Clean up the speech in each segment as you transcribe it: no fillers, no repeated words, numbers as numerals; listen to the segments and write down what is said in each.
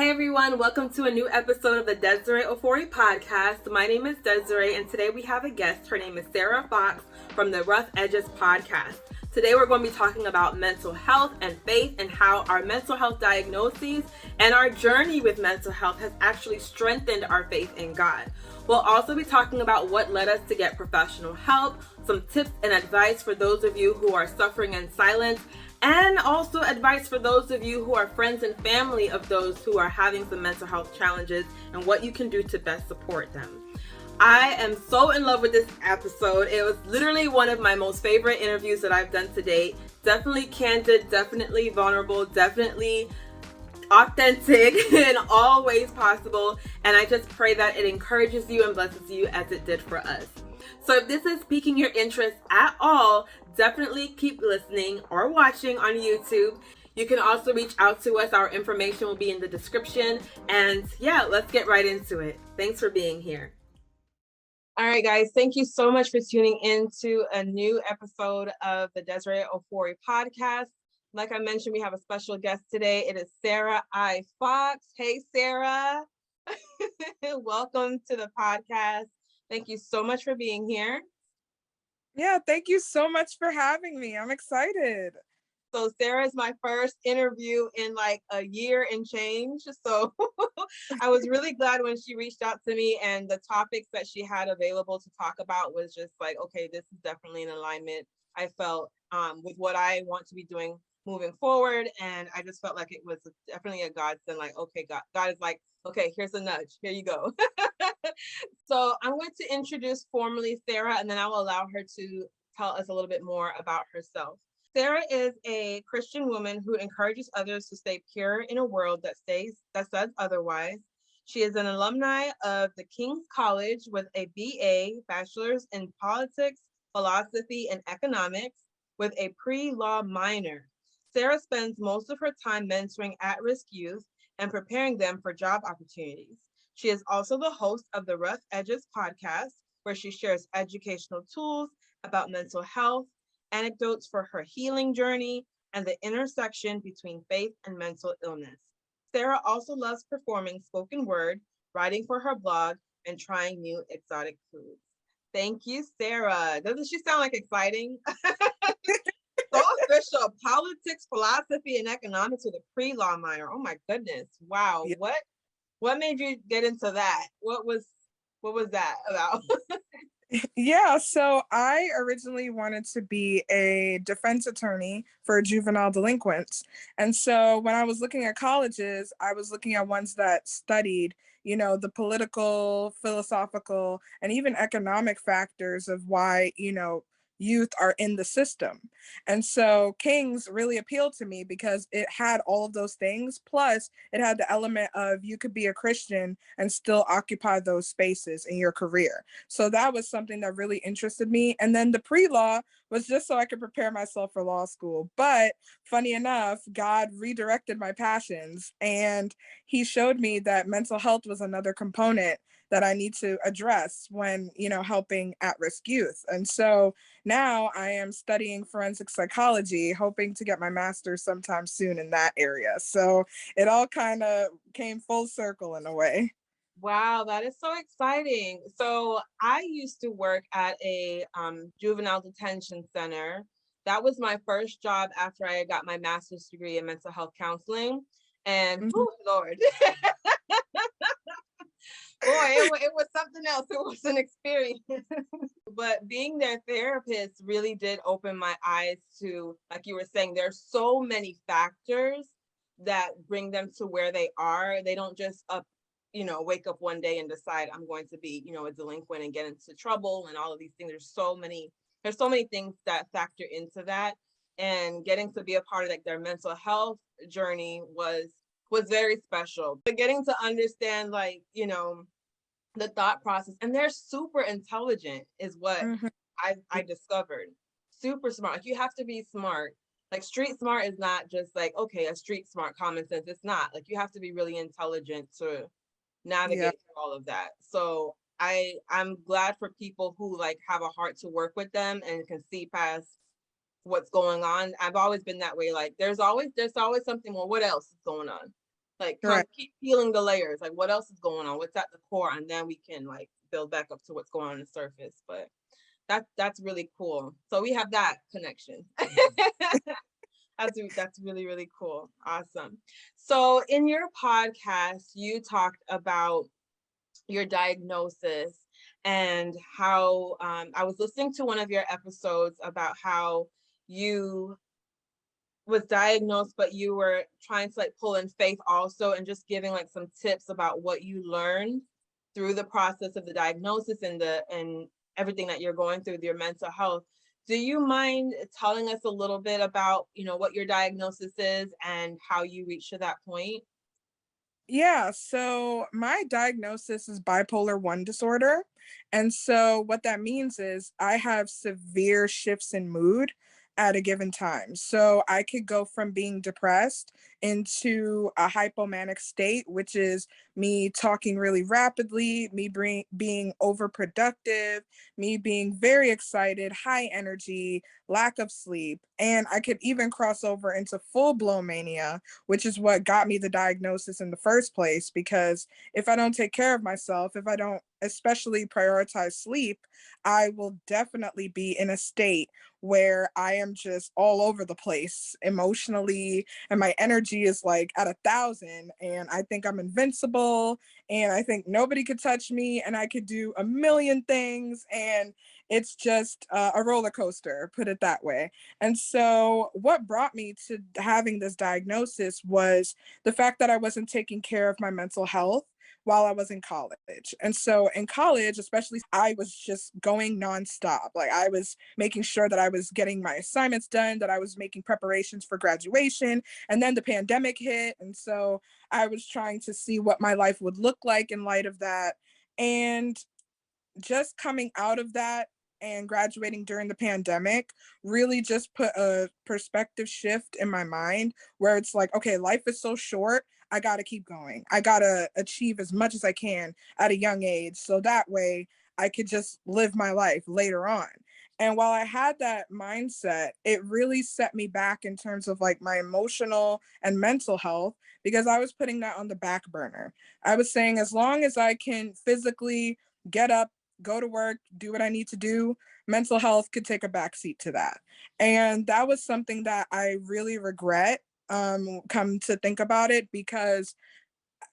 Hey everyone, welcome to a new episode of the Desirae Ofori podcast. My name is Desirae, and today we have a guest. Her name is Sarah Fox from the Rough Edges podcast. Today we're going to be talking about mental health and faith and how our mental health diagnoses and our journey with mental health has actually strengthened our faith in God. We'll also be talking about what led us to get professional help, some tips and advice for those of you who are suffering in silence, and also advice for those of you who are friends and family of those who are having some mental health challenges and what you can do to best support them. I am so in love with this episode. It was literally one of my most favorite interviews that I've done to date. Definitely candid, definitely vulnerable, definitely authentic in all ways possible. And I just pray that it encourages you and blesses you as it did for us. So if this is piquing your interest at all, definitely keep listening or watching on YouTube. You can also reach out to us. Our information will be in the description. And yeah, let's get right into it. Thanks for being here. All right, guys, thank you so much for tuning in to a new episode of the Desirae Ofori podcast. Like I mentioned, we have a special guest today. It is Sarah I. Fox. Hey, Sarah. Welcome to the podcast. Thank you so much for being here. Yeah, thank you so much for having me. I'm excited. So Sarah is my first interview in like a year and change. So I was really glad when she reached out to me, and the topics that she had available to talk about was just like, okay, this is definitely in alignment. I felt with what I want to be doing moving forward. And I just felt like it was definitely a godsend. Like, okay, God is like, okay, here's a nudge. Here you go. So I'm going to introduce formally Sarah, and then I will allow her to tell us a little bit more about herself. Sarah is a Christian woman who encourages others to stay pure in a world that says otherwise. She is an alumni of the King's College with a BA, Bachelor's in Politics, Philosophy, and Economics, with a pre-law minor. Sarah spends most of her time mentoring at-risk youth and preparing them for job opportunities. She is also the host of the Rough Edges podcast, where she shares educational tools about mental health, anecdotes for her healing journey, and the intersection between faith and mental illness. Sarah also loves performing spoken word, writing for her blog, and trying new exotic foods. Thank you, Sarah. Doesn't she sound like exciting? So official. Politics, philosophy, and economics with a pre-law minor. Oh my goodness. Wow. Yeah. What made you get into that? What was that about? Yeah, so I originally wanted to be a defense attorney for juvenile delinquents. And so when I was looking at colleges, I was looking at ones that studied, the political, philosophical, and even economic factors of why, youth are in the system. And so King's really appealed to me because it had all of those things. Plus, it had the element of you could be a Christian and still occupy those spaces in your career. So that was something that really interested me. And then the pre-law was just so I could prepare myself for law school. But funny enough, God redirected my passions, and he showed me that mental health was another component that I need to address when, helping at-risk youth. And so now I am studying forensic psychology, hoping to get my master's sometime soon in that area. So it all kind of came full circle in a way. Wow, that is so exciting. So I used to work at a juvenile detention center. That was my first job after I got my master's degree in mental health counseling. And Mhm. oh Lord, boy, it was something else. It was an experience. But being their therapist really did open my eyes to, like you were saying, there's so many factors that bring them to where they are. They don't just wake up one day and decide I'm going to be, a delinquent and get into trouble and all of these things. There's so many things that factor into that. And getting to be a part of like their mental health journey was very special. But getting to understand like, the thought process, and they're super intelligent is what Mhm. I discovered. Super smart. Like you have to be smart. Like street smart is not just like, okay, a street smart common sense. It's not. Like you have to be really intelligent to Yeah. navigate through all of that. So I'm glad for people who like have a heart to work with them and can see past what's going on. I've always been that way. Like there's always something, well, what else is going on? Like kind Right. of keep peeling the layers. Like what else is going on? What's at the core? And then we can like build back up to what's going on the surface. But that's really cool. So we have that connection. That's really, really cool. Awesome. So in your podcast, you talked about your diagnosis and how I was listening to one of your episodes about how you was diagnosed, but you were trying to like pull in faith also, and just giving like some tips about what you learned through the process of the diagnosis and everything that you're going through with your mental health. Do you mind telling us a little bit about, what your diagnosis is and how you reached to that point? Yeah, so my diagnosis is bipolar 1 disorder. And so what that means is I have severe shifts in mood at a given time. So I could go from being depressed into a hypomanic state, which is me talking really rapidly, being overproductive, me being very excited, high energy, lack of sleep. And I could even cross over into full blown mania, which is what got me the diagnosis in the first place. Because if I don't take care of myself, if I don't especially prioritize sleep, I will definitely be in a state where I am just all over the place emotionally, and my energy is like at 1,000, and I think I'm invincible, and I think nobody could touch me, and I could do a million things, and it's just a roller coaster, put it that way. And so, what brought me to having this diagnosis was the fact that I wasn't taking care of my mental health while I was in college. And so, in college, especially, I was just going nonstop. Like, I was making sure that I was getting my assignments done, that I was making preparations for graduation. And then the pandemic hit. And so, I was trying to see what my life would look like in light of that. And just coming out of that and graduating during the pandemic really just put a perspective shift in my mind, where it's like, okay, life is so short. I got to keep going. I got to achieve as much as I can at a young age. So that way I could just live my life later on. And while I had that mindset, it really set me back in terms of like my emotional and mental health, because I was putting that on the back burner. I was saying, as long as I can physically get up, go to work, do what I need to do, mental health could take a backseat to that. And that was something that I really regret, come to think about it, because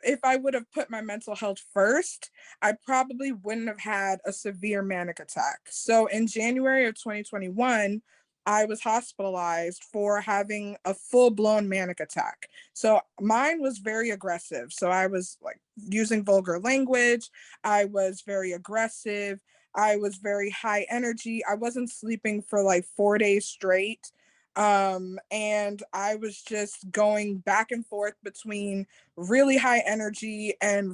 if I would have put my mental health first, I probably wouldn't have had a severe manic attack. So in January of 2021, I was hospitalized for having a full blown manic attack. So mine was very aggressive. So I was like using vulgar language. I was very aggressive. I was very high energy. I wasn't sleeping for like 4 days straight. And I was just going back and forth between really high energy and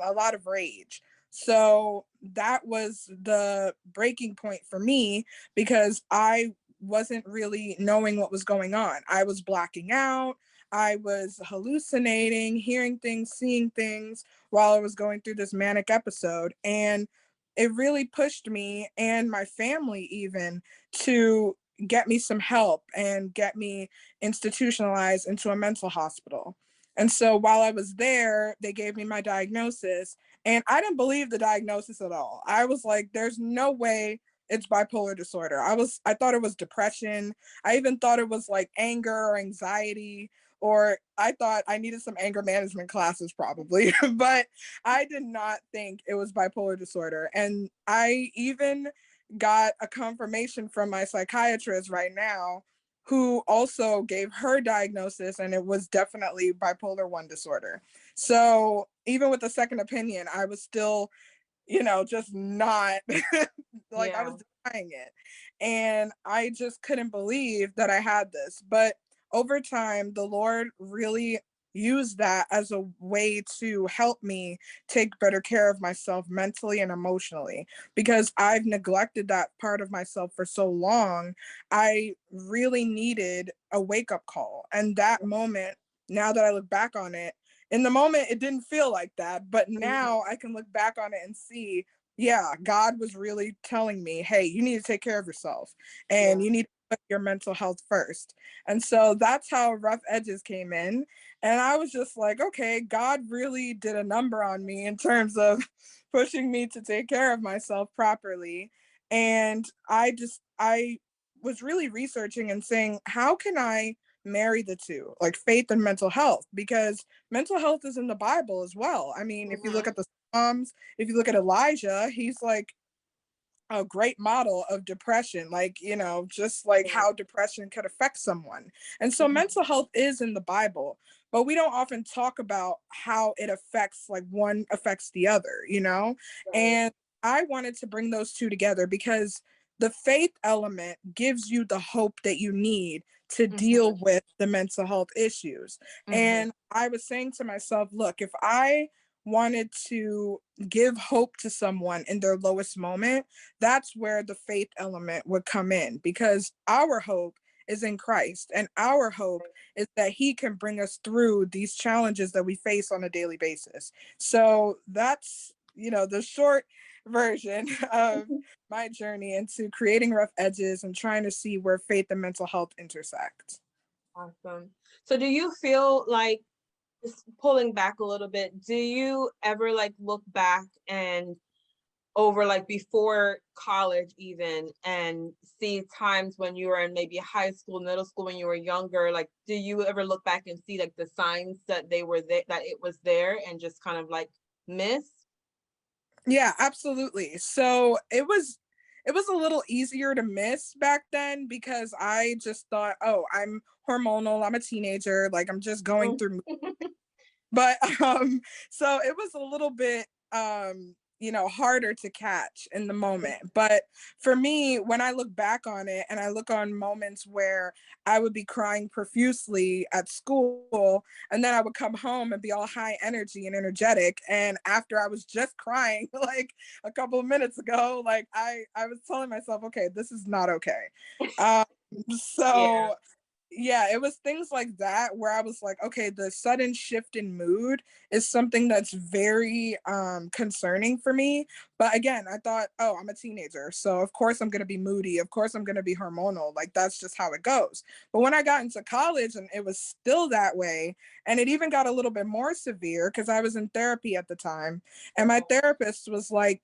a lot of rage. So that was the breaking point for me, because I wasn't really knowing what was going on. I was blacking out. I was hallucinating, hearing things, seeing things while I was going through this manic episode. And it really pushed me and my family even to get me some help and get me institutionalized into a mental hospital. And so while I was there, they gave me my diagnosis, and I didn't believe the diagnosis at all. I was like, there's no way it's bipolar disorder. I thought it was depression. I even thought it was like anger or anxiety, or I thought I needed some anger management classes probably, but I did not think it was bipolar disorder. And I even got a confirmation from my psychiatrist right now, who also gave her diagnosis, and it was definitely bipolar 1 disorder. So even with a second opinion, I was still, just not like, I Yeah. was denying it. And I just couldn't believe that I had this. But over time, the Lord really used that as a way to help me take better care of myself mentally and emotionally, because I've neglected that part of myself for so long. I really needed a wake up call. And that moment, now that I look back on it, in the moment, it didn't feel like that. But Mhm. now I can look back on it and see, yeah, God was really telling me, hey, you need to take care of yourself, and Yeah. you need to put your mental health first. And so that's how Rough Edges came in. And I was just like, okay, God really did a number on me in terms of pushing me to take care of myself properly. And I was really researching and saying, how can I marry the two, like faith and mental health? Because mental health is in the Bible as well. I mean, if you look Mm-hmm. at the Psalms, if you look at Elijah, he's like a great model of depression, like, just like how depression could affect someone. And so Mm-hmm. mental health is in the Bible, but we don't often talk about how it affects, like one affects the other. Right. And I wanted to bring those two together because the faith element gives you the hope that you need to deal Mm-hmm. with the mental health issues. Mm-hmm. And I was saying to myself, look, if I wanted to give hope to someone in their lowest moment, that's where the faith element would come in, because our hope is in Christ, and our hope is that he can bring us through these challenges that we face on a daily basis. So that's, the short version of my journey into creating Rough Edges and trying to see where faith and mental health intersect. Awesome. So do you feel like, just pulling back a little bit, do you ever like look back and over like before college even, and see times when you were in maybe high school, middle school, when you were younger? Like, do you ever look back and see like the signs that they were there, that it was there, and just kind of like miss? Yeah, absolutely. So it was a little easier to miss back then because I just thought, oh, I'm hormonal, I'm a teenager, like I'm just going through. But so it was a little bit harder to catch in the moment. But for me, when I look back on it and I look on moments where I would be crying profusely at school, and then I would come home and be all high energy and energetic, and after I was just crying like a couple of minutes ago, like I was telling myself, okay, this is not okay. um Yeah. so yeah, it was things like that where I was like, okay, the sudden shift in mood is something that's very concerning for me. But again, I thought, oh, I'm a teenager, so of course I'm going to be moody, of course I'm going to be hormonal, like that's just how it goes. But when I got into college and it was still that way, and it even got a little bit more severe because I was in therapy at the time, and my therapist was like,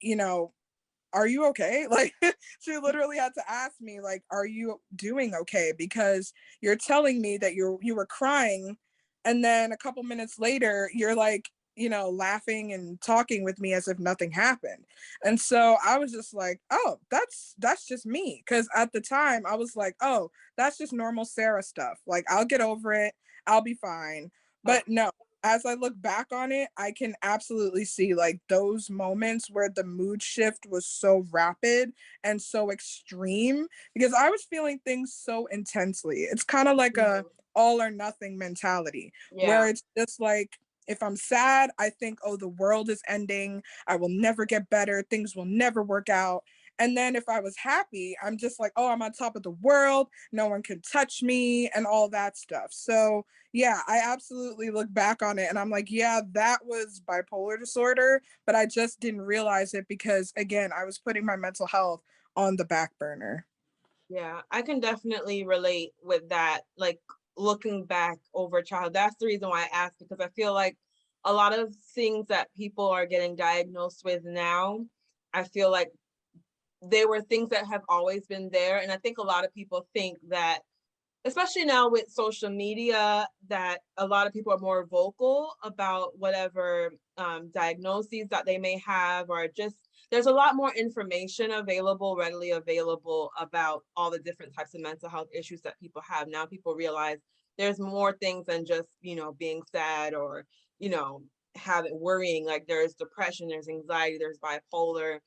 are you okay? Like, she literally had to ask me, like, are you doing okay? Because you're telling me that you were crying, and then a couple minutes later you're like, laughing and talking with me as if nothing happened. And so I was just like, oh, that's just me. Cause at the time I was like, oh, that's just normal Sarah stuff. Like, I'll get over it, I'll be fine. But Okay. no, as I look back on it, I can absolutely see like those moments where the mood shift was so rapid and so extreme because I was feeling things so intensely. It's kind of like a Mhm. all or nothing mentality where Yeah. it's just like, if I'm sad, I think, oh, the world is ending. I will never get better. Things will never work out. And then if I was happy, I'm just like, oh, I'm on top of the world. No one can touch me and all that stuff. So yeah, I absolutely look back on it and I'm like, yeah, that was bipolar disorder, but I just didn't realize it because, again, I was putting my mental health on the back burner. Yeah, I can definitely relate with that. Like, looking back over childhood, that's the reason why I asked, because I feel like a lot of things that people are getting diagnosed with now, I feel like they were things that have always been there. And I think a lot of people think that, especially now with social media, that a lot of people are more vocal about whatever diagnoses that they may have, or just there's a lot more information available, readily available, about all the different types of mental health issues that people have. Now people realize there's more things than just, being sad, or, you know, having worrying. Like, there's depression, there's anxiety, there's bipolar,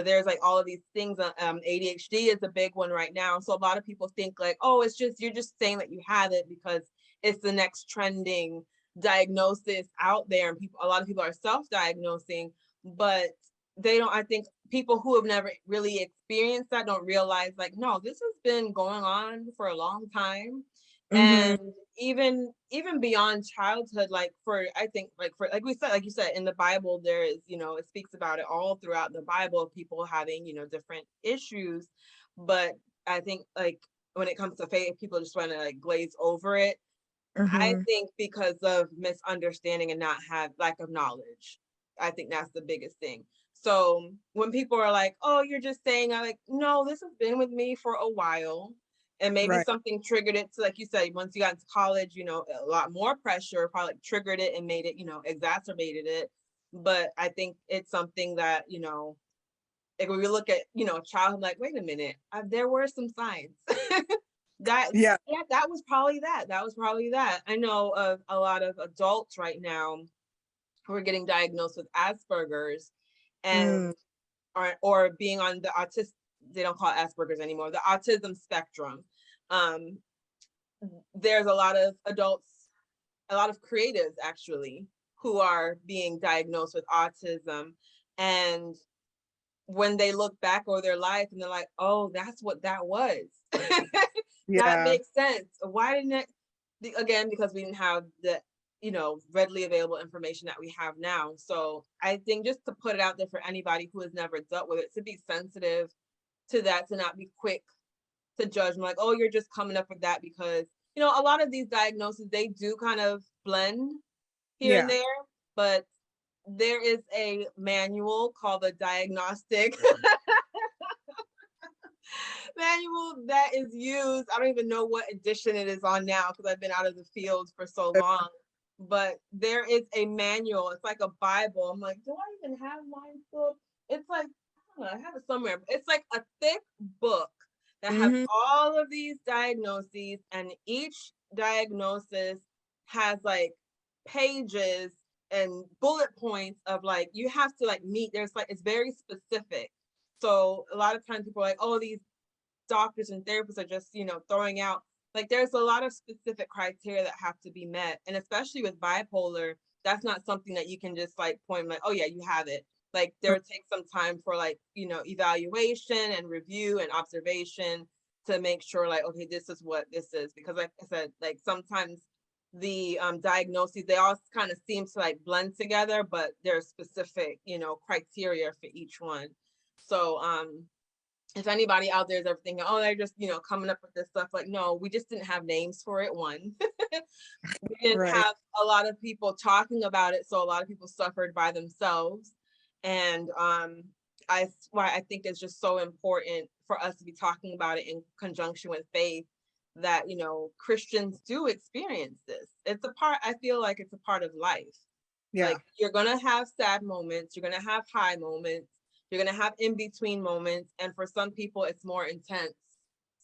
there's like all of these things. ADHD is a big one right now. So a lot of people think like, oh, it's just, you're just saying that you have it because it's the next trending diagnosis out there, and a lot of people are self-diagnosing, but they don't. I think people who have never really experienced that don't realize, like, no, this has been going on for a long time. Mm-hmm. And even beyond childhood, like, for I think, like, for, like we said, like you said, in the Bible, there is, it speaks about it all throughout the Bible, people having, different issues. But I think, like, when it comes to faith, people just want to like glaze over it. I Mm-hmm. think because of misunderstanding and not have lack of knowledge. I think that's the biggest thing. So when people are like, "Oh, you're just saying," I'm like, "No, this has been with me for a while." And maybe Right. something triggered it. So, like you said, once you got into college, a lot more pressure probably triggered it and made it, exacerbated it. But I think it's something that, like when we look at, a child, I'm like, wait a minute, there were some signs. that Yeah. yeah, that was probably that. That was probably that. I know of a lot of adults right now who are getting diagnosed with Asperger's and Mm. or being on the autism, they don't call it Asperger's anymore, the autism spectrum. Um, there's a lot of adults, a lot of creatives actually, who are being diagnosed with autism. And when they look back over their life and they're like, oh, that's what that was. That Yeah. makes sense. Why didn't it? Again, because we didn't have the, readily available information that we have now. So I think just to put it out there for anybody who has never dealt with it, to be sensitive to that, to not be quick to judge. I'm like, oh, you're just coming up with that because, a lot of these diagnoses, they do kind of blend here and Yeah. there, but there is a manual called the diagnostic manual that is used. I don't even know what edition it is on now because I've been out of the field for so long. But there is a manual. It's like a Bible. I'm like, do I even have mine still? It's like, I don't know, I have it somewhere. It's like a thick book that has Mm-hmm. all of these diagnoses, and each diagnosis has like pages and bullet points of like you have to like meet. There's like it's very specific. So a lot of times people are like, oh, these doctors and therapists are just, throwing out, like there's a lot of specific criteria that have to be met. And especially with bipolar, that's not something that you can just like point like, oh yeah, you have it. Like there would take some time for like, evaluation and review and observation to make sure like, okay, this is what this is. Because like I said, like sometimes the diagnoses, they all kind of seem to like blend together, but there's specific, criteria for each one. So if anybody out there is ever thinking, oh, they're just, coming up with this stuff, like, no, we just didn't have names for it. One, we didn't Right. have a lot of people talking about it. So a lot of people suffered by themselves. And why I think it's just so important for us to be talking about it in conjunction with faith that, Christians do experience this. It's a part, I feel like it's a part of life. Yeah. Like you're going to have sad moments, you're going to have high moments, you're going to have in between moments. And for some people, it's more intense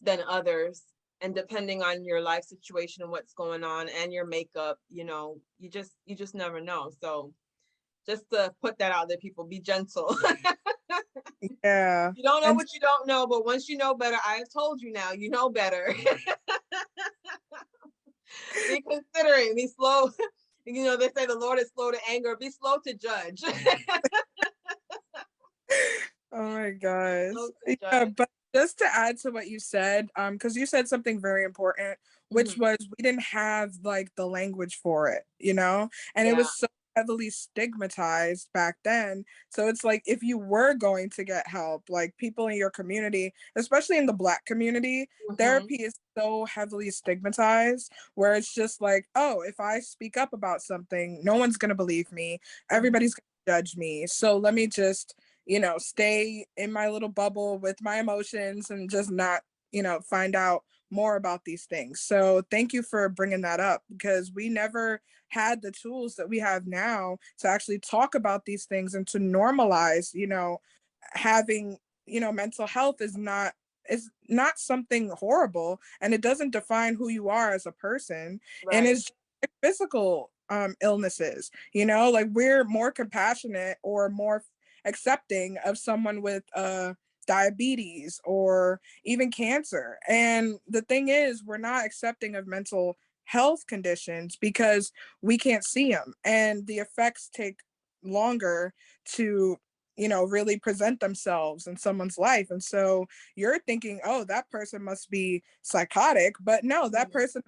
than others. And depending on your life situation and what's going on and your makeup, you just never know. So just to put that out there, people, be gentle. Yeah. You don't know And what you don't know, but once you know better, I have told you now, you know better. Be considerate, be slow. They say the Lord is slow to anger, be slow to judge. oh my gosh. Slow to Yeah, judge. but just to add to what you said, because you said something very important, which Mm-hmm. was we didn't have like the language for it, and it Yeah. was so heavily stigmatized back then. So it's like if you were going to get help, like people in your community, especially in the Black community, Mm-hmm. therapy is so heavily stigmatized where it's just like, oh, if I speak up about something, no one's gonna believe me. Mm-hmm. Everybody's gonna judge me. So let me just stay in my little bubble with my emotions and just not, find out more about these things. So thank you for bringing that up because we never had the tools that we have now to actually talk about these things and to normalize, having, mental health is not something horrible and it doesn't define who you are as a person and Right. it's physical illnesses, like we're more compassionate or more accepting of someone with diabetes or even cancer. And the thing is, we're not accepting of mental health conditions because we can't see them and the effects take longer to really present themselves in someone's life. And so you're thinking, oh, that person must be psychotic, but no, that Mm-hmm. person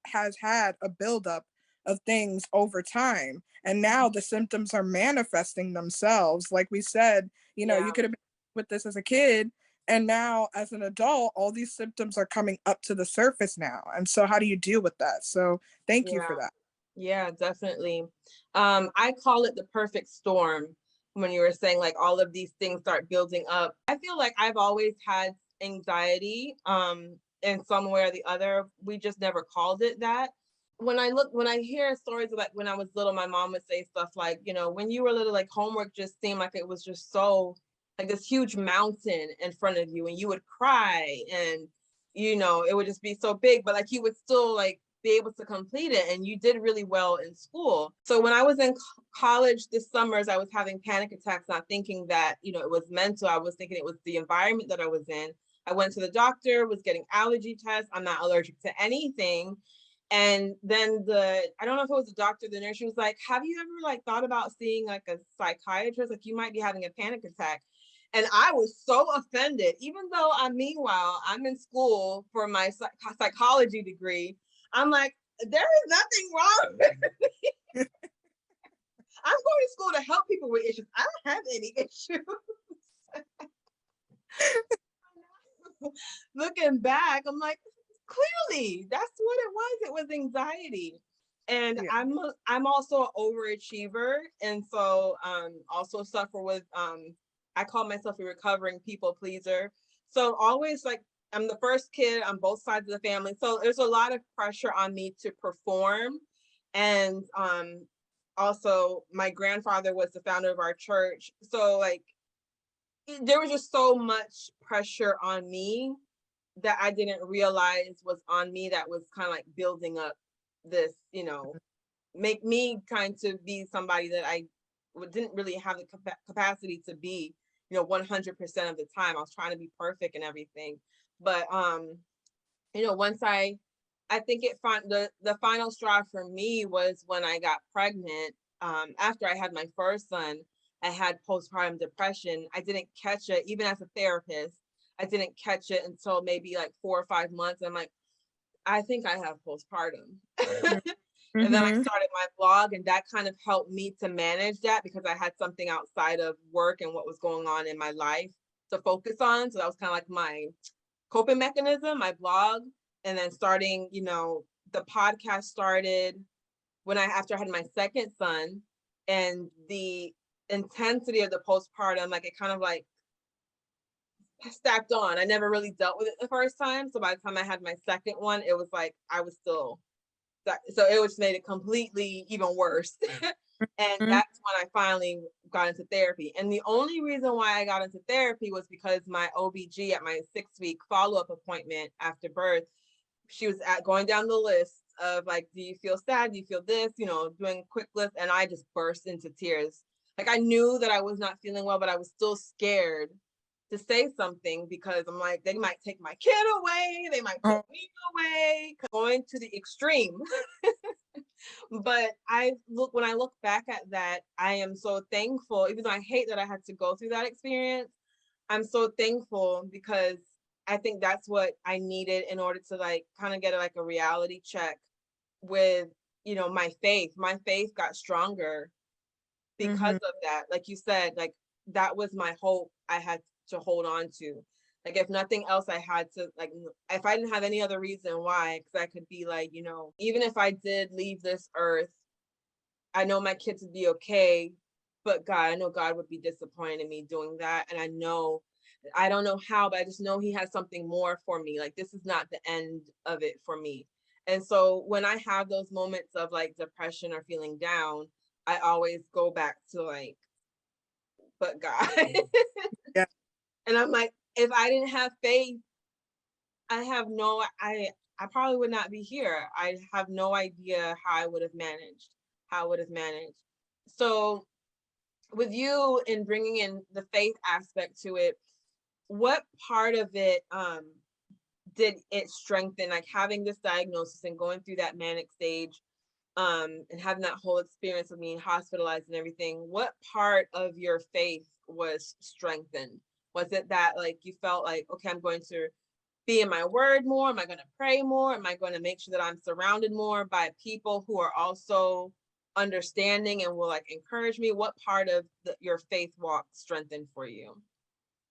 has had a buildup of things over time. And now the symptoms are manifesting themselves. Like we said, you Yeah. could have been with this as a kid, And now as an adult, all these symptoms are coming up to the surface now. And so how do you deal with that? So thank you for Yeah. that. Yeah, definitely. I call it the perfect storm when you were saying like all of these things start building up. I feel like I've always had anxiety in some way or the other. We just never called it that. When I hear stories of like when I was little, my mom would say stuff like, you know, when you were little, like homework just seemed like it was just so like this huge mountain in front of you and you would cry and you know, it would just be so big, but like you would still like be able to complete it and you did really well in school. So when I was in college this summers, I was having panic attacks, not thinking that, you know, it was mental. I was thinking it was the environment that I was in. I went to the doctor, was getting allergy tests. I'm not allergic to anything. And then I don't know if it was the doctor, the nurse, she was like, have you ever like thought about seeing like a psychiatrist? Like you might be having a panic attack. And I was so offended, even though meanwhile, I'm in school for my psychology degree. I'm like, there is nothing wrong with me. I'm going to school to help people with issues. I don't have any issues. Looking back, I'm like, clearly that's what it was. It was anxiety. And Yeah. I'm also an overachiever. And so also suffer with I call myself a recovering people pleaser. So always like I'm the first kid on both sides of the family. So there's a lot of pressure on me to perform. And also my grandfather was the founder of our church. So like there was just so much pressure on me that I didn't realize was on me that was kind of like building up this, you know, make me kind to be somebody that I didn't really have the capacity to be, you know, 100% of the time. I was trying to be perfect and everything. But you know, once I think the final straw for me was when I got pregnant. After I had my first son, I had postpartum depression. I didn't catch it, even as a therapist. I didn't catch it until maybe like 4 or 5 months. I'm like, I think I have postpartum. And then I Mm-hmm. started my blog, and that kind of helped me to manage that because I had something outside of work and what was going on in my life to focus on. So that was kind of like my coping mechanism, my blog. And then starting, you know, the podcast started when after I had my second son, and the intensity of the postpartum, like it kind of like stacked on. I never really dealt with it the first time. So by the time I had my second one, it was like I was still so it was made it completely even worse. And Mm-hmm. that's when I finally got into therapy. And the only reason why I got into therapy was because my OBG at my 6-week follow-up appointment after birth, she was going down the list of like, do you feel sad? Do you feel this? You know, doing quick list. And I just burst into tears. Like I knew that I was not feeling well, but I was still scared to say something because I'm like, they might take my kid away. They might take Oh, me away, going to the extreme. But when I look back at that, I am so thankful, even though I hate that I had to go through that experience. I'm so thankful because I think that's what I needed in order to like kind of get like a reality check with, you know, my faith. My faith got stronger because mm-hmm. of that. Like you said, like that was my hope I had to hold on to. Like if nothing else, I had to like if I didn't have any other reason why, because I could be like, you know, even if I did leave this earth, I know my kids would be okay, but God, I know God would be disappointed in me doing that. And I don't know how, but I just know He has something more for me. Like this is not the end of it for me. And so when I have those moments of like depression or feeling down, I always go back to like, but God. Yeah. And I'm like, if I didn't have faith, I probably would not be here. I have no idea how I would have managed. How I would have managed. So with you in bringing in the faith aspect to it, what part of it did it strengthen? Like having this diagnosis and going through that manic stage, and having that whole experience of being hospitalized and everything. What part of your faith was strengthened? Was it that like you felt like, okay, I'm going to be in my word more? Am I going to pray more? Am I going to make sure that I'm surrounded more by people who are also understanding and will like encourage me? What part of your faith walk strengthened for you?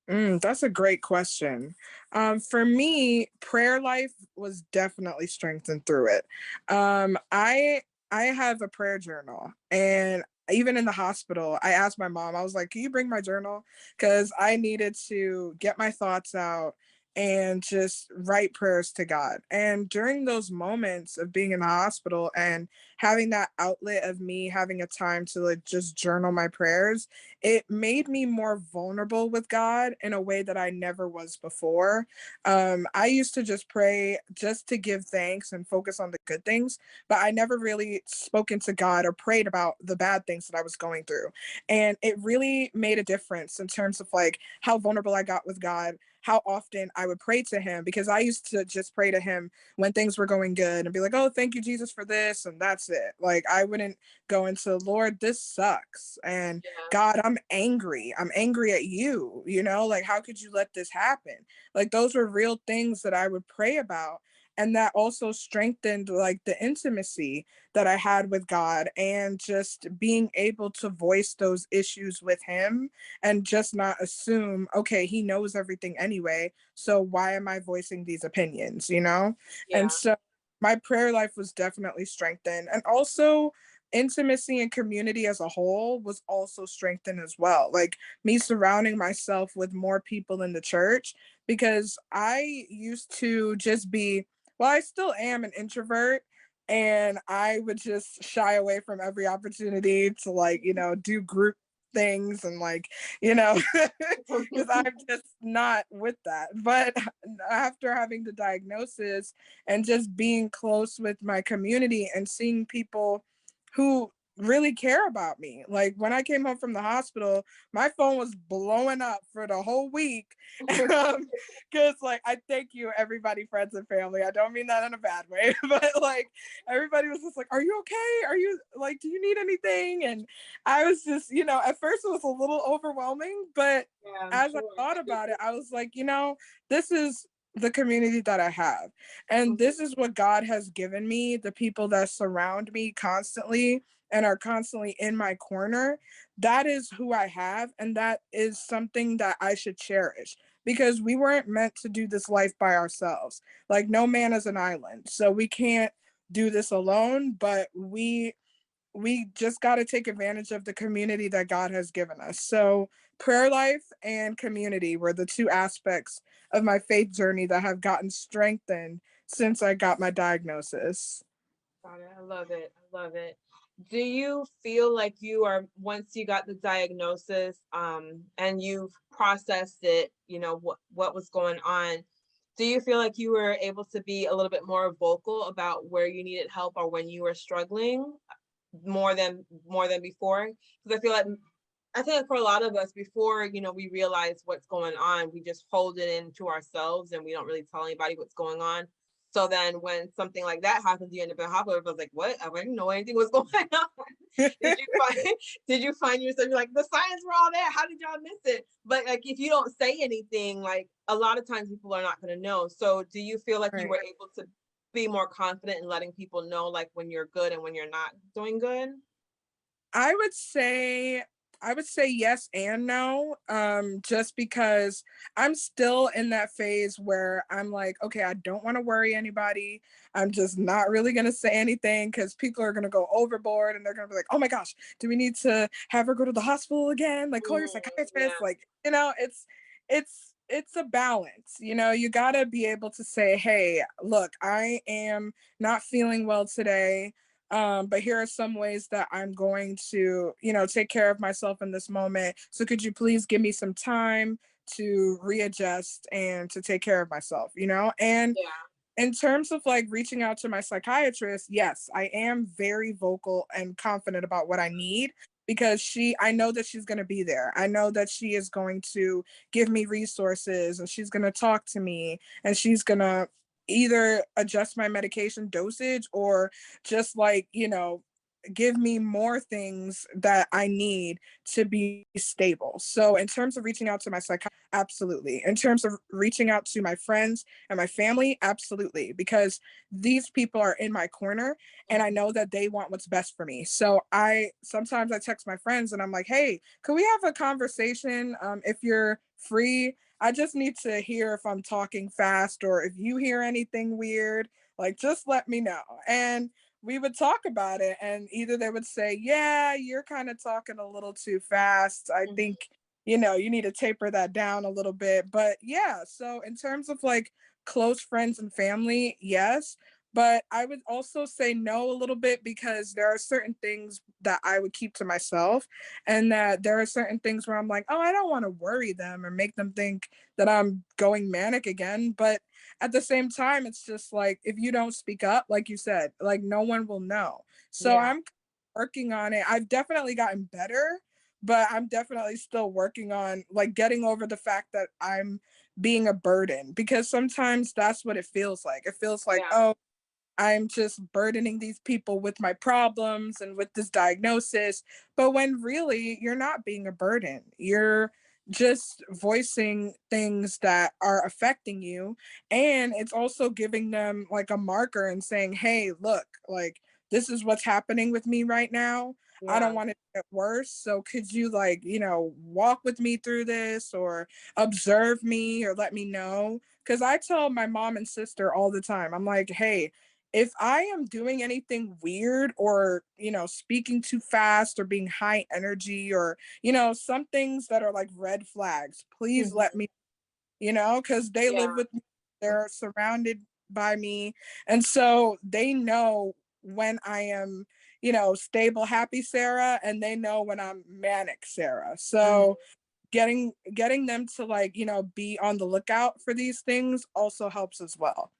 That's a great question. For me, prayer life was definitely strengthened through it. I have a prayer journal, and even in the hospital, I asked my mom. I was like, "Can you bring my journal?" Because I needed to get my thoughts out and just write prayers to God. And during those moments of being in the hospital and having that outlet of me having a time to like just journal my prayers, it made me more vulnerable with God in a way that I never was before. I used to just pray just to give thanks and focus on the good things, but I never really spoken to God or prayed about the bad things that I was going through. And it really made a difference in terms of like how vulnerable I got with God, how often I would pray to him, because I used to just pray to him when things were going good and be like, "Oh, thank you, Jesus, for this." And that's it. Like, I wouldn't go into, "Lord, this sucks." And Yeah. God, I'm angry. I'm angry at you. Like, how could you let this happen? Like, those were real things that I would pray about. And that also strengthened like the intimacy that I had with God, and just being able to voice those issues with him and just not assume, okay, he knows everything anyway. So why am I voicing these opinions? And Yeah. so my prayer life was definitely strengthened. And also, intimacy and community as a whole was also strengthened as well. Like, me surrounding myself with more people in the church, because I used to just be, well, I still am an introvert, and I would just shy away from every opportunity to like, do group things and like, because I'm just not with that. But after having the diagnosis and just being close with my community and seeing people who really care about me. Like, when I came home from the hospital, my phone was blowing up for the whole week. Because like, I thank you, everybody, friends and family. I don't mean that in a bad way, but like, everybody was just like, "Are you okay? Are you like, do you need anything?" And I was just, at first it was a little overwhelming, but Yeah, I'm as I sure. thought about it, I was like, this is the community that I have. And this is what God has given me, the people that surround me constantly and are constantly in my corner. That is who I have. And that is something that I should cherish, because we weren't meant to do this life by ourselves. Like, no man is an island. So we can't do this alone, but we just got to take advantage of the community that God has given us. So, prayer life and community were the two aspects of my faith journey that have gotten strengthened since I got my diagnosis. Got it. I love it. I love it. Do you feel like you are, once you got the diagnosis, and you've processed it, what was going on, do you feel like you were able to be a little bit more vocal about where you needed help or when you were struggling more than before? Because I think for a lot of us, before we realize what's going on, we just hold it into ourselves and we don't really tell anybody what's going on. So then when something like that happens, you end up in a hospital. Everyone's like, "What? I didn't know anything was going on." did you find did you find yourself, you're like, the signs were all there? How did y'all miss it? But like, if you don't say anything, like, a lot of times people are not going to know. So do you feel like you Right. were able to be more confident in letting people know, like, when you're good and when you're not doing good? I would say yes and no. Just because I'm still in that phase where I'm like, okay, I don't want to worry anybody. I'm just not really gonna say anything because people are gonna go overboard and they're gonna be like, "Oh my gosh, do we need to have her go to the hospital again? Like, call your psychiatrist." Yeah. Like, it's a balance. You gotta be able to say, "Hey, look, I am not feeling well today. But here are some ways that I'm going to, take care of myself in this moment. So could you please give me some time to readjust and to take care of myself? And Yeah. in terms of like reaching out to my psychiatrist, yes, I am very vocal and confident about what I need, because I know that she's going to be there. I know that she is going to give me resources, and she's going to talk to me, and she's going to either adjust my medication dosage or just like, give me more things that I need to be stable. So in terms of reaching out to my psychiatrist, absolutely. In terms of reaching out to my friends and my family, absolutely, because these people are in my corner and I know that they want what's best for me. So I sometimes I text my friends and I'm like, hey, can we have a conversation if you're free? I just need to hear if I'm talking fast or if you hear anything weird, like just let me know. And we would talk about it, and either they would say, yeah, you're kind of talking a little too fast. I think, you need to taper that down a little bit. But yeah, so in terms of like close friends and family, yes. But I would also say no a little bit because there are certain things that I would keep to myself, and that there are certain things where I'm like, oh, I don't want to worry them or make them think that I'm going manic again. But at the same time, it's just like if you don't speak up, like you said, like no one will know. So Yeah. I'm working on it. I've definitely gotten better, but I'm definitely still working on like getting over the fact that I'm being a burden, because sometimes that's what it feels like. It feels like, Yeah. oh, I'm just burdening these people with my problems and with this diagnosis. But when really you're not being a burden, you're just voicing things that are affecting you. And it's also giving them like a marker and saying, hey, look, like this is what's happening with me right now. I Yeah. don't want it to get worse. So could you like, walk with me through this or observe me or let me know? Because I tell my mom and sister all the time, I'm like, hey, if I am doing anything weird or, speaking too fast or being high energy or, some things that are like red flags, please let me, because they Yeah. live with me, they're surrounded by me. And so they know when I am, stable, happy Sarah, and they know when I'm manic Sarah. So getting them to like, be on the lookout for these things also helps as well.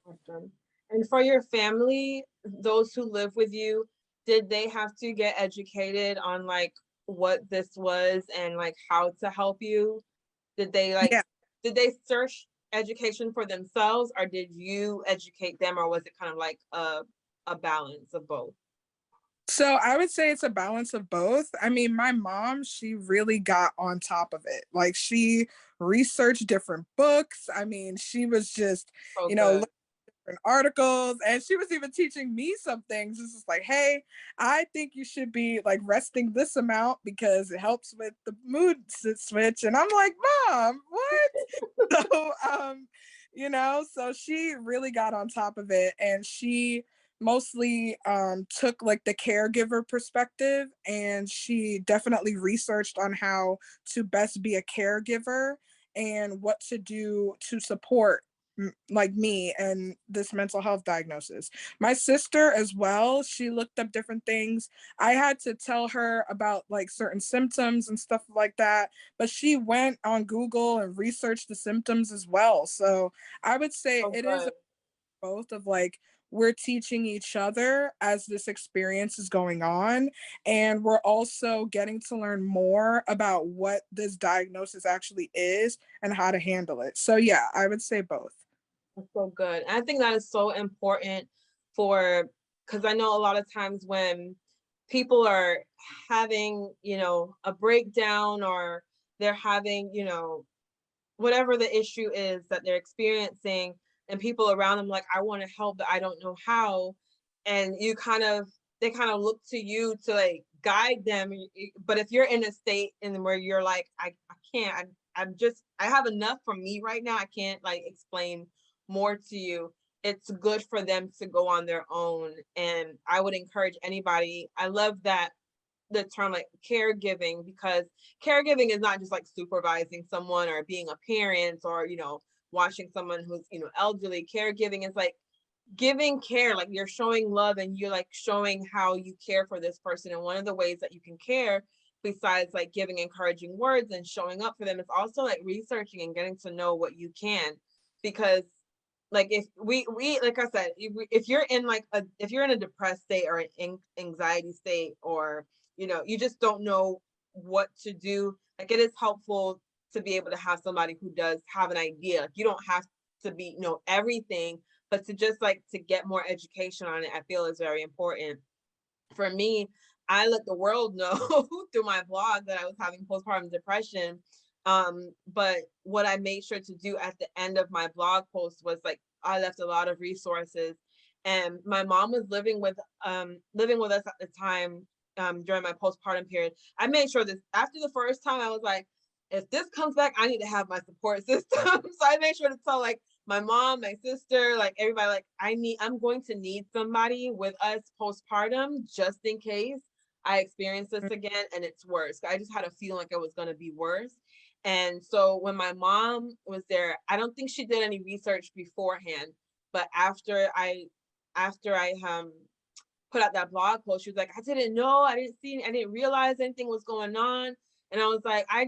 Awesome. And for your family, those who live with you, did they have to get educated on like what this was and like how to help you? Did they like Yeah. did they search education for themselves, or did you educate them, or was it kind of like a balance of both? So I would say it's a balance of both. I mean, my mom, she really got on top of it. Like she researched different books. I mean, she was just, So looking good. at different articles, and she was even teaching me some things. It's just like, hey, I think you should be like resting this amount because it helps with the mood switch. And I'm like, Mom, what? So so she really got on top of it, and she mostly took like the caregiver perspective, and she definitely researched on how to best be a caregiver and what to do to support like me and this mental health diagnosis. My sister as well, she looked up different things. I had to tell her about like certain symptoms and stuff like that, but she went on Google and researched the symptoms as well. So I would say So it is good. both of like we're teaching each other as this experience is going on, and we're also getting to learn more about what this diagnosis actually is and how to handle it. So yeah, I would say both. That's so good. And I think that is so important for, because I know a lot of times when people are having, a breakdown, or they're having, whatever the issue is that they're experiencing, and people around them like, I want to help, but I don't know how. And they kind of look to you to like guide them. But if you're in a state in where you're like, I can't, I have enough from me right now, I can't like explain more to you. It's good for them to go on their own. And I would encourage anybody. I love that the term like caregiving, because caregiving is not just like supervising someone or being a parent, or watching someone who's elderly. Caregiving is like giving care, like you're showing love and you're like showing how you care for this person. And one of the ways that you can care, besides like giving encouraging words and showing up for them, is also like researching and getting to know what you can. Because like if we like I said, if you're in like if you're in a depressed state or an anxiety state, or you just don't know what to do, like it is helpful to be able to have somebody who does have an idea. Like you don't have to be know everything, but to just like to get more education on it, I feel is very important. for me, I let the world know through my blog that I was having postpartum depression. But what I made sure to do at the end of my blog post was like I left a lot of resources. And my mom was living with us at the time, during my postpartum period. I made sure this after the first time I was like, if this comes back, I need to have my support system. So I made sure to tell like my mom, my sister, like everybody, like I'm going to need somebody with us postpartum just in case I experience this again and it's worse. I just had a feeling like it was going to be worse. And so when my mom was there, I don't think she did any research beforehand, but after I put out that blog post, she was like, I didn't know, I didn't realize anything was going on. And I was like, I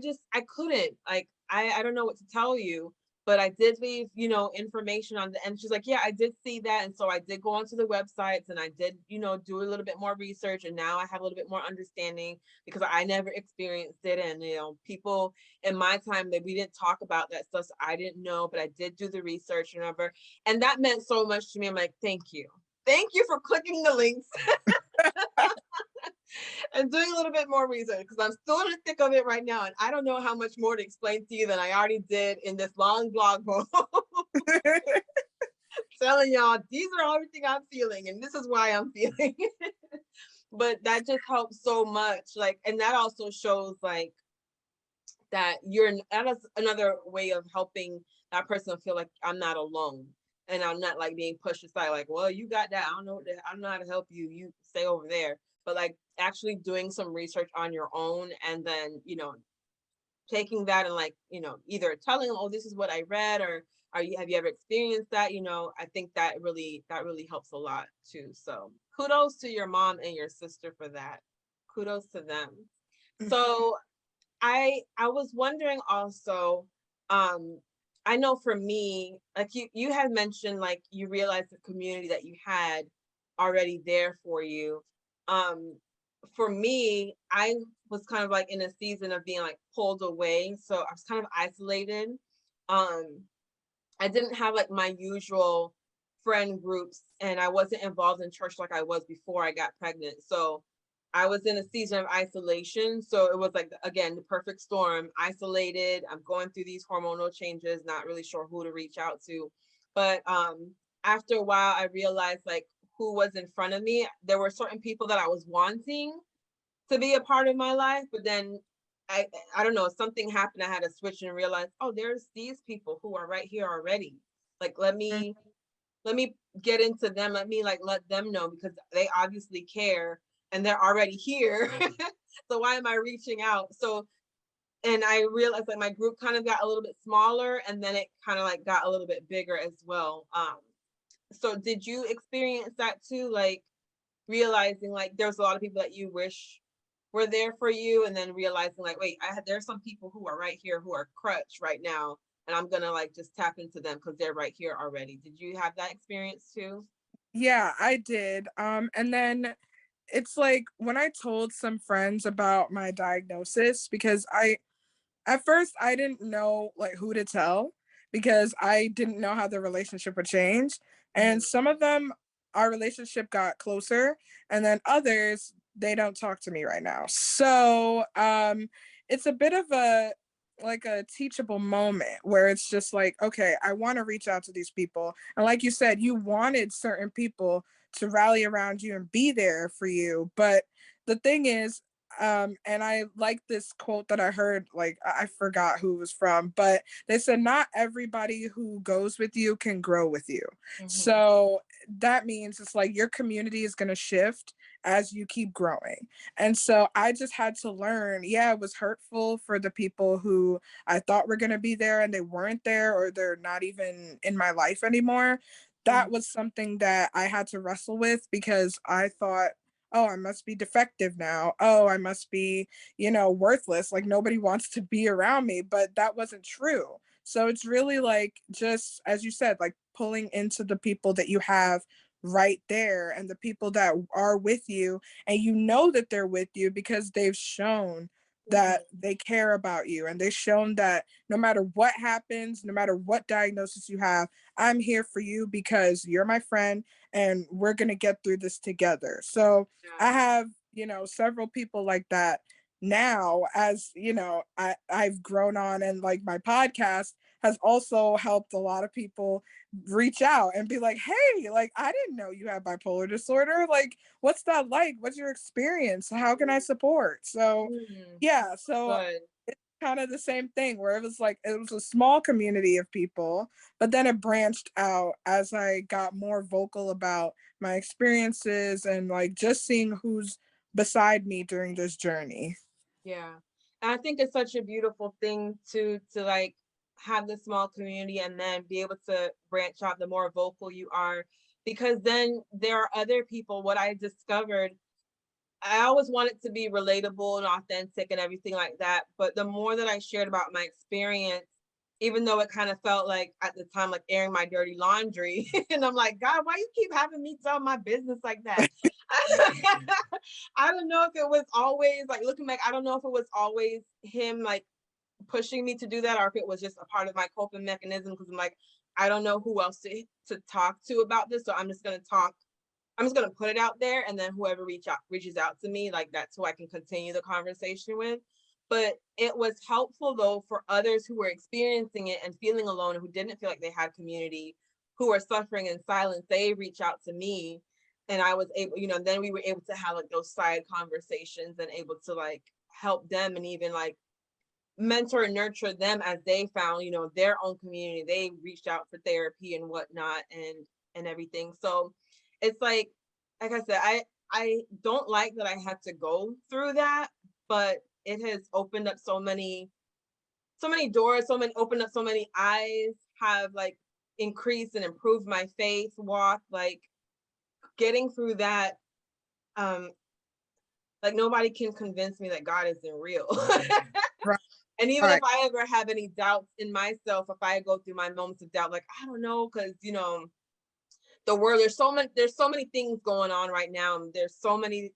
couldn't, like, I don't know what to tell you, but I did leave, information on the end. She's like, yeah, I did see that. And so I did go onto the websites and I did, do a little bit more research. And now I have a little bit more understanding because I never experienced it. And, people in my time that we didn't talk about that stuff. So I didn't know, but I did do the research and whatever. And that meant so much to me. I'm like, thank you. Thank you for clicking the links and doing a little bit more research because I'm still in the thick of it right now. And I don't know how much more to explain to you than I already did in this long blog post. Telling y'all, these are everything I'm feeling and this is why I'm feeling. But that just helps so much. Like, and that also shows like that that's another way of helping that person feel like I'm not alone. And I'm not like being pushed aside, like, well, you got that. I don't know how to help you. You stay over there. But like actually doing some research on your own and then, taking that and like, either telling them, oh, this is what I read, or have you ever experienced that? I think that really helps a lot too. So kudos to your mom and your sister for that. Kudos to them. So I was wondering also, I know for me, like you had mentioned, like you realized the community that you had already there for you. For me, I was kind of like in a season of being like pulled away. So I was kind of isolated. I didn't have like my usual friend groups and I wasn't involved in church like I was before I got pregnant. So I was in a season of isolation. So it was like, again, the perfect storm, isolated. I'm going through these hormonal changes, not really sure who to reach out to. But after a while, I realized like who was in front of me. There were certain people that I was wanting to be a part of my life, but then I don't know, something happened. I had to switch and realize, oh, there's these people who are right here already. Like, let me get into them. Let me like let them know because they obviously care and they're already here. So why am I reaching out? So, and I realized like my group kind of got a little bit smaller and then it kind of like got a little bit bigger as well. So did you experience that too? Like realizing like there's a lot of people that you wish were there for you and then realizing like, wait, there's some people who are right here who are crutch right now. And I'm gonna like just tap into them because they're right here already. Did you have that experience too? Yeah, I did. And then it's like when I told some friends about my diagnosis, because at first I didn't know like who to tell because I didn't know how the relationship would change. And some of them, our relationship got closer, and then others, they don't talk to me right now. So it's a bit of a teachable moment where it's just like, okay, I want to reach out to these people. And like you said, you wanted certain people to rally around you and be there for you. But the thing is, and I like this quote that I heard, like I forgot who it was from, but they said not everybody who goes with you can grow with you. So that means it's like your community is going to shift as you keep growing. And so I just had to learn, yeah, it was hurtful for the people who I thought were going to be there and they weren't there, or they're not even in my life anymore. That was something that I had to wrestle with because I thought, oh, I must be defective now. Oh, I must be, worthless. Like nobody wants to be around me, but that wasn't true. So it's really like, just as you said, like pulling into the people that you have right there and the people that are with you, and you know that they're with you because they've shown that they care about you, and they've shown that no matter what happens, no matter what diagnosis you have, I'm here for you because you're my friend and we're going to get through this together. So Yeah. I have, several people like that now, as I've grown on, and like my podcast has also helped a lot of people reach out and be like, hey, like, I didn't know you had bipolar disorder. Like, what's that like? What's your experience? How can I support? So yeah, so Good. it's kind of the same thing where it was like it was a small community of people, but then it branched out as I got more vocal about my experiences and like just seeing who's beside me during this journey. Yeah. And I think it's such a beautiful thing to like have this small community and then be able to branch out the more vocal you are, because then there are other people. What I discovered, I always wanted to be relatable and authentic and everything like that. But the more that I shared about my experience, even though it kind of felt like at the time, like airing my dirty laundry, and I'm like, God, why you keep having me tell my business like that? I don't know if it was always like looking back, I don't know if it was always him like pushing me to do that, or if it was just a part of my coping mechanism. Because I'm like, I don't know who else to talk to about this. So I'm just gonna talk. I'm just gonna put it out there, and then whoever reaches out to me, like that's who I can continue the conversation with. But it was helpful though for others who were experiencing it and feeling alone, who didn't feel like they had community, who were suffering in silence. They reached out to me, and I was able, then we were able to have like those side conversations and able to like help them and even like mentor and nurture them as they found, their own community. They reached out for therapy and whatnot and everything. So it's like I said, I don't like that I had to go through that, but it has opened up so many doors, opened up so many eyes, have like increased and improved my faith walk, like getting through that. um like nobody can convince me that God isn't real. Right. And even if Right. I ever have any doubts in myself, if I go through my moments of doubt, like I don't know, because the world, there's so many things going on right now, and there's so many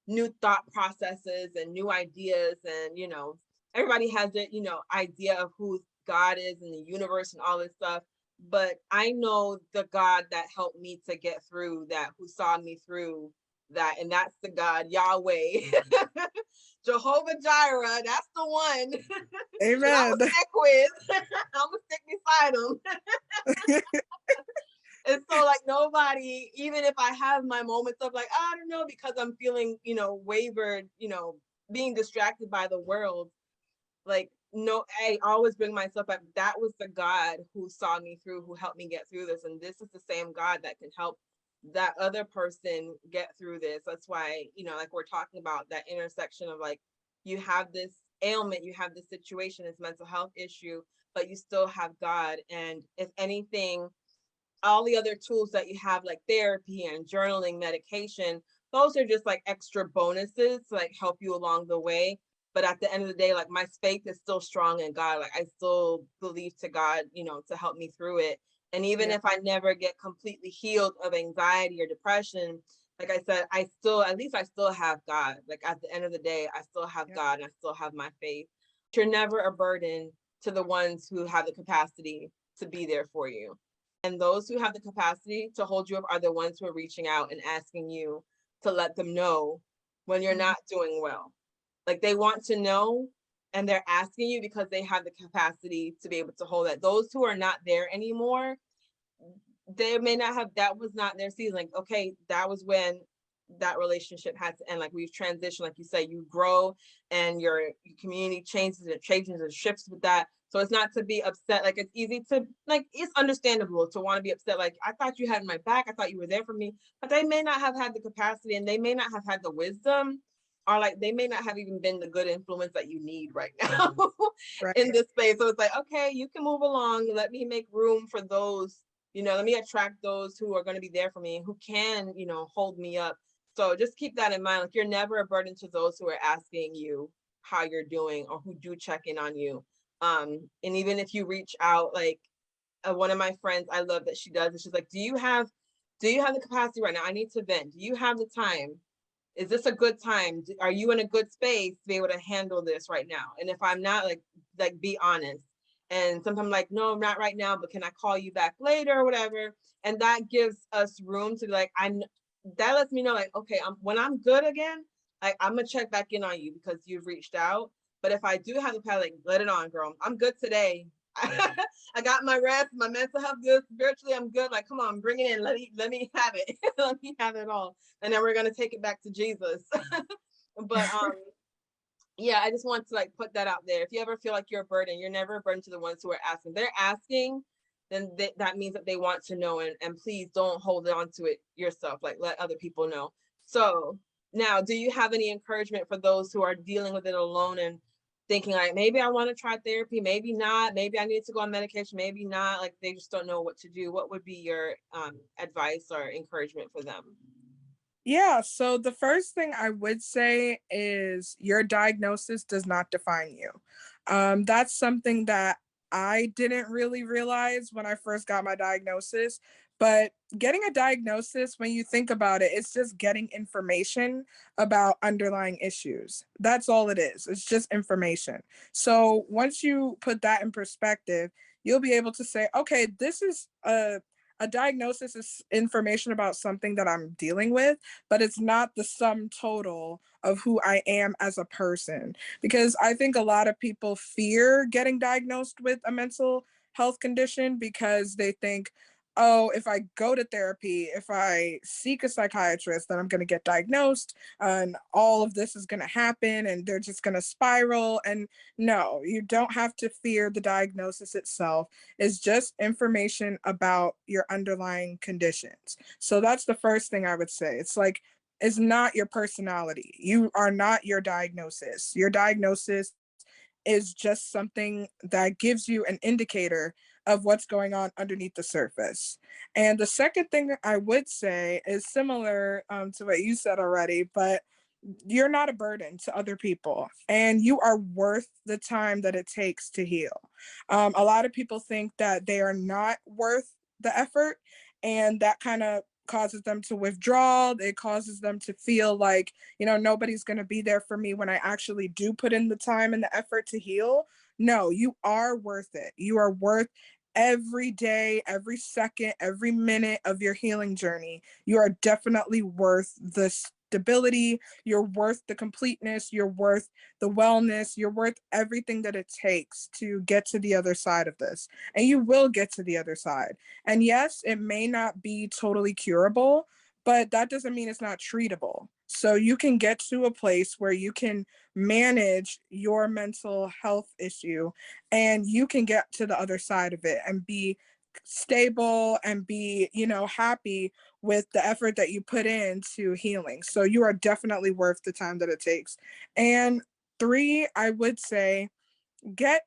new thought processes and new ideas, and everybody has their idea of who God is in the universe and all this stuff. But I know the God that helped me to get through that, who saw me through that, and that's the God, Yahweh. Jehovah Jireh, that's the one that I'm Amen. gonna stick with. I'm gonna stick beside him. And so like nobody, even if I have my moments of like, I don't know, because I'm feeling, wavered, being distracted by the world, like, no, I always bring myself up. That was the God who saw me through, who helped me get through this. And this is the same God that can help that other person get through this. That's why, like we're talking about that intersection of like, you have this ailment, you have this situation, this mental health issue, but you still have God. And if anything, all the other tools that you have, like therapy and journaling, medication, those are just like extra bonuses to like help you along the way. But at the end of the day, like my faith is still strong in God. Like I still believe to God, to help me through it. And even if I never get completely healed of anxiety or depression, like I said, at least I still have God. Like at the end of the day, I still have God and I still have my faith. You're never a burden to the ones who have the capacity to be there for you. And those who have the capacity to hold you up are the ones who are reaching out and asking you to let them know when you're not doing well. Like they want to know, and they're asking you because they have the capacity to be able to hold that. Those who are not there anymore, they may not have, that was not their season. Like, okay, that was when that relationship had to end. Like we've transitioned, like you say, you grow and your community changes and shifts with that. So it's not to be upset. Like it's easy to, like, it's understandable to want to be upset. Like, I thought you had my back. I thought you were there for me, but they may not have had the capacity, and they may not have had the wisdom, or like they may not have even been the good influence that you need right now Right. in this space. So it's like, okay, you can move along. Let me make room for those, let me attract those who are going to be there for me, who can, hold me up. So just keep that in mind. Like you're never a burden to those who are asking you how you're doing or who do check in on you. And even if you reach out, like one of my friends, I love that she does it. She's like, do you have the capacity right now? I need to vent. Do you have the time? is this a good time? Are you in a good space to be able to handle this right now? And if I'm not, like be honest. And sometimes like, no, not right now, but can I call you back later or whatever? And that gives us room to be like, that lets me know like, okay, when I'm good again, like I'm gonna check back in on you because you've reached out. But if I do have the power, like, let it on, girl. I'm good today. I got my rest, my mental health good, spiritually I'm good. Like, come on, bring it in. Let me have it. Let me have it all. And then we're gonna take it back to Jesus. But yeah, I just want to like put that out there. If you ever feel like you're a burden, you're never a burden to the ones who are asking. They're asking, then that means that they want to know, and please don't hold on to it yourself. Like, let other people know. So now, do you have any encouragement for those who are dealing with it alone and thinking like, maybe I want to try therapy, maybe not, maybe I need to go on medication, maybe not, like they just don't know what to do? What would be your advice or encouragement for them? Yeah, so the first thing I would say is your diagnosis does not define you. That's something that I didn't really realize when I first got my diagnosis. But getting a diagnosis, when you think about it, it's just getting information about underlying issues. That's all it is. It's just information. So once you put that in perspective, you'll be able to say, okay, this is a diagnosis is information about something that I'm dealing with, but it's not the sum total of who I am as a person. Because I think a lot of people fear getting diagnosed with a mental health condition because they think, oh, if I go to therapy, if I seek a psychiatrist, then I'm going to get diagnosed and all of this is going to happen and they're just going to spiral. And no, you don't have to fear the diagnosis itself. It's just information about your underlying conditions. So that's the first thing I would say. It's like, it's not your personality. You are not your diagnosis. Your diagnosis is just something that gives you an indicator of what's going on underneath the surface. And the second thing I would say is similar to what you said already, but you're not a burden to other people and you are worth the time that it takes to heal. A lot of people think that they are not worth the effort, and that kind of causes them to withdraw. It causes them to feel like, nobody's going to be there for me when I actually do put in the time and the effort to heal. No, you are worth it. You are worth every day, every second, every minute of your healing journey. You are definitely worth the stability. You're worth the completeness. You're worth the wellness. You're worth everything that it takes to get to the other side of this. And you will get to the other side. And yes, it may not be totally curable, but that doesn't mean it's not treatable. So you can get to a place where you can manage your mental health issue and you can get to the other side of it and be stable and be, happy with the effort that you put into healing. So you are definitely worth the time that it takes. And three, I would say, get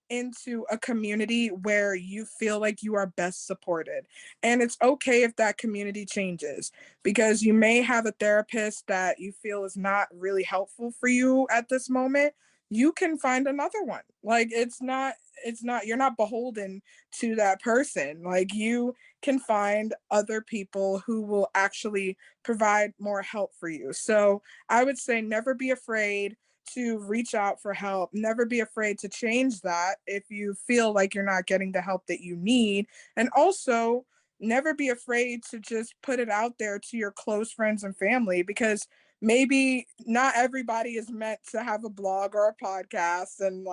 into a community where you feel like you are best supported. And it's okay if that community changes, because you may have a therapist that you feel is not really helpful for you at this moment. You can find another one. Like you're not beholden to that person. Like you can find other people who will actually provide more help for you. So I would say never be afraid to reach out for help. Never be afraid to change that if you feel like you're not getting the help that you need. And also, never be afraid to just put it out there to your close friends and family, because maybe not everybody is meant to have a blog or a podcast and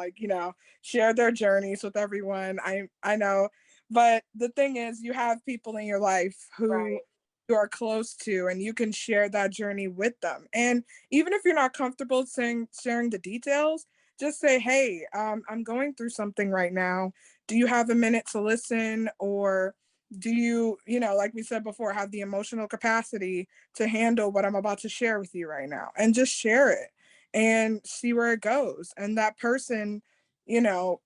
share their journeys with everyone. I know, but the thing is, you have people in your life who Right. you are close to, and you can share that journey with them. And even if you're not comfortable sharing the details, just say, hey, I'm going through something right now. Do you have a minute to listen? Or do you, like we said before, have the emotional capacity to handle what I'm about to share with you right now? And just share it and see where it goes. And you know,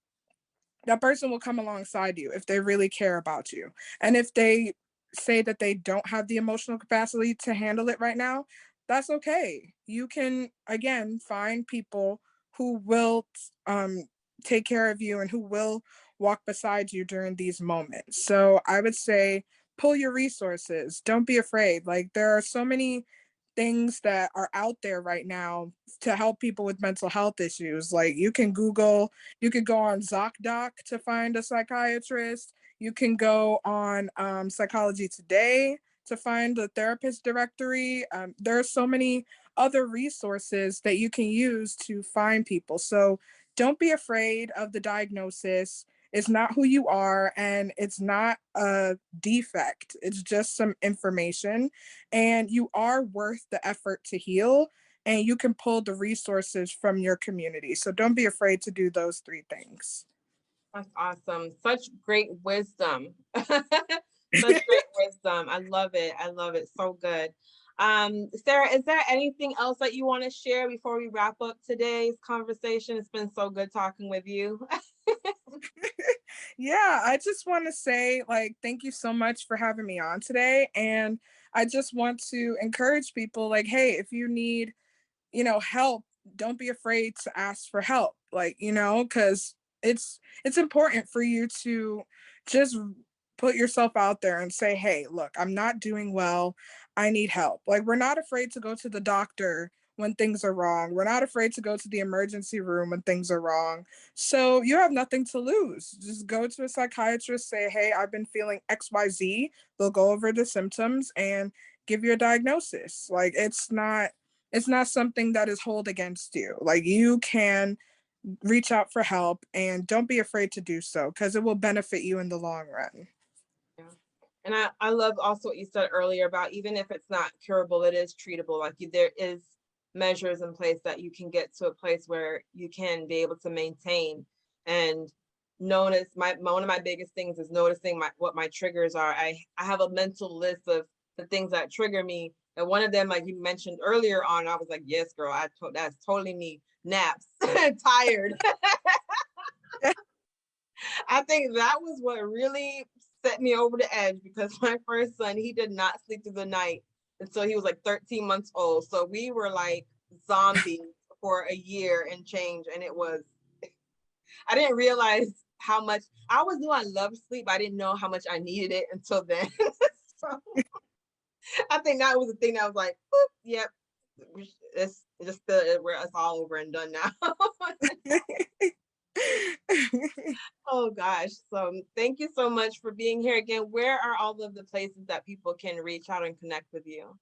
that person will come alongside you if they really care about you. And if they say that they don't have the emotional capacity to handle it right now, that's okay. You can, again, find people who will take care of you and who will walk beside you during these moments. So I would say pull your resources. Don't be afraid. Like, there are so many things that are out there right now to help people with mental health issues. Like you can Google, you could go on ZocDoc to find a psychiatrist. You can go on Psychology Today to find a therapist directory. There are so many other resources that you can use to find people. So don't be afraid of the diagnosis. It's not who you are, and it's not a defect. It's just some information, and you are worth the effort to heal, and you can pull the resources from your community. So don't be afraid to do those three things. That's awesome. Such great wisdom. Such great wisdom. I love it. I love it. So good. Sarah, is there anything else that you want to share before we wrap up today's conversation? It's been so good talking with you. Yeah, I just want to say, like, thank you so much for having me on today. And I just want to encourage people, like, hey, if you need, help, don't be afraid to ask for help. Like, because it's important for you to just put yourself out there and say, hey, look, I'm not doing well. I need help. Like, we're not afraid to go to the doctor when things are wrong. We're not afraid to go to the emergency room when things are wrong. So you have nothing to lose. Just go to a psychiatrist, say, hey, I've been feeling XYZ. They'll go over the symptoms and give you a diagnosis. Like, it's not something that is hold against you. Like, you can reach out for help, and don't be afraid to do so, because it will benefit you in the long run. Yeah. And I love also what you said earlier about even if it's not curable, it is treatable. Like there is measures in place that you can get to a place where you can be able to maintain and notice. One of my biggest things is noticing what my triggers are. I have a mental list of the things that trigger me. And one of them, like you mentioned earlier on, I was like, yes, girl, that's totally me. Naps, tired. I think that was what really set me over the edge, because my first son, he did not sleep through the night until he was like 13 months old. So we were like zombies for a year and change. And I didn't realize how much I always knew I loved sleep. I didn't know how much I needed it until then. So I think that was the thing that was like, boop, yep, it's just it's all over and done now. Oh gosh. So thank you so much for being here again. Where are all of the places that people can reach out and connect with you?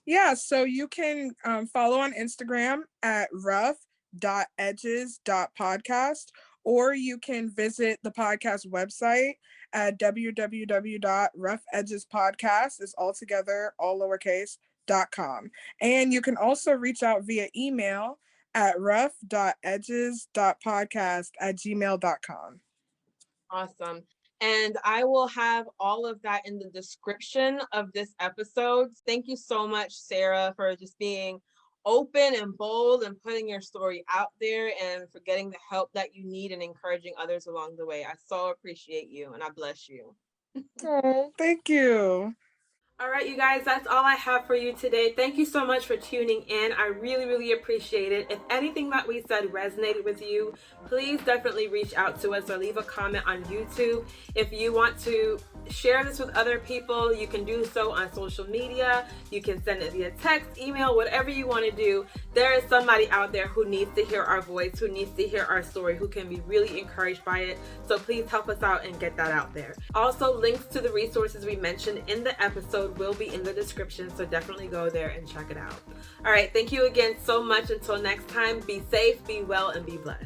Yeah, so you can follow on Instagram at rough.edges.podcast, or you can visit the podcast website at www.roughedgespodcast, is all together, all lowercase.com. And you can also reach out via email at rough.edges.podcast@gmail.com. Awesome. And I will have all of that in the description of this episode. Thank you so much, Sarah, for just being open and bold and putting your story out there and for getting the help that you need and encouraging others along the way. I so appreciate you, and I bless you. Oh, thank you. All right, you guys, that's all I have for you today. Thank you so much for tuning in. I really, really appreciate it. If anything that we said resonated with you, please definitely reach out to us or leave a comment on YouTube. If you want to share this with other people, you can do so on social media. You can send it via text, email, whatever you want to do. There is somebody out there who needs to hear our voice, who needs to hear our story, who can be really encouraged by it. So please help us out and get that out there. Also, links to the resources we mentioned in the episode will be in the description, so definitely go there and check it out. All right, thank you again so much. Until next time, be safe, be well, and be blessed.